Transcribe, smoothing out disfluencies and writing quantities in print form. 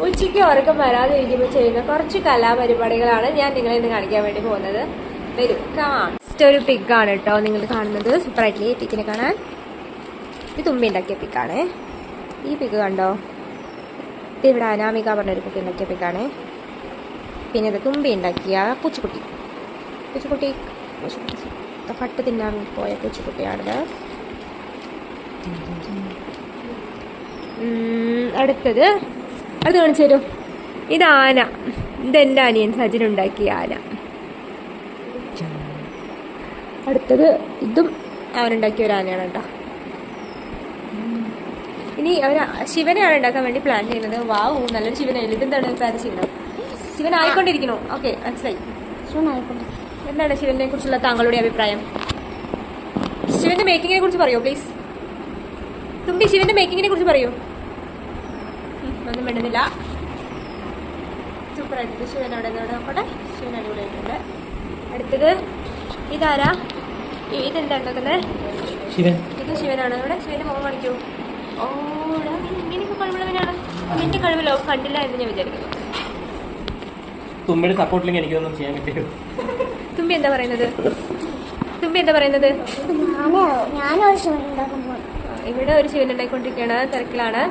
ഉച്ചയ്ക്ക് ഉറക്കം വരാതെ ഇരിക്കുമ്പോൾ ചെയ്യുന്ന കുറച്ച് കലാപരിപാടികളാണ് ഞാൻ നിങ്ങളെ ഇന്ന് കാണിക്കാൻ വേണ്ടി പോകുന്നത്. വരും കാണാം. ഒരു പിക്കാണ് കേട്ടോ നിങ്ങൾ കാണുന്നത്. സൂപ്പറായിട്ടില്ലേ പിക്കിനെ കാണാൻ? ഇത് തുമ്പി ഉണ്ടാക്കിയ പിക്കാണേ. ഈ പിക്ക് കണ്ടോ? ഇത് ഇവിടെ അനാമിക പറഞ്ഞൊരു കുട്ടി ഉണ്ടാക്കിയ പിക്കാണേ. പിന്നെ ഇത് തുമ്പി ഉണ്ടാക്കിയ പൂച്ചക്കുട്ടി പട്ട് തിന്നാൻ പോയ പൂച്ചക്കുട്ടിയാണിത്. അടുത്തത് കാണിച്ചു തരും. ഇത് ആന. ഇതെൻ്റെ അനിയൻ സജിൻ ഉണ്ടാക്കിയ ആന. അടുത്തത് ഇതും അവനുണ്ടാക്കിയ ഒരു ആനയാണ് കേട്ടോ. ഇനി അവർ ശിവനെയാണ് ഉണ്ടാക്കാൻ വേണ്ടി പ്ലാൻ ചെയ്യുന്നത്. വാവ്, നല്ലൊരു ശിവനായില്ല. ഇതെന്താണ് പേര്? ശിവൻ ആയിക്കൊണ്ടിരിക്കണോ? ഓക്കെ, മനസ്സിലായി. എന്താണ് ശിവനെ കുറിച്ചുള്ള താങ്കളുടെ അഭിപ്രായം? ശിവന്റെ മേക്കിങ്ങിനെ കുറിച്ച് പറയോ പ്ലീസ്? തുമ്പി ശിവന്റെ മേക്കിങ്ങിനെ കുറിച്ച് പറയൂ. ഒന്നും വേണ്ടുന്നില്ല. സൂപ്പറായിട്ട് ശിവൻ അവിടെ നോക്കട്ടെ. ശിവൻ അടിപൊളിയായിട്ടുണ്ട്. അടുത്തത് ഇതാരാ? ഇതെന്താ ഉണ്ടാക്കുന്നത്? ഇത് ശിവനാണ്. ഇവിടെ ശിവന്റെ മുഖം കാണിക്കൂ. ഓ, ഇങ്ങനെയൊക്കെ കഴിവുള്ളവനാണ്. എന്റെ കഴിവിലോ കണ്ടില്ല എന്ന് ഞാൻ വിചാരിക്കുന്നു. തുമ്പിയുടെ സപ്പോർട്ടിലേക്ക് എനിക്കൊന്നും ചെയ്യാൻ പറ്റില്ല. തുമ്പി എന്താ പറയുന്നത്? ഇവിടെ ഒരു ശിവൻ ഉണ്ടായിക്കൊണ്ടിരിക്കുകയാണ്. തിരക്കിലാണ്.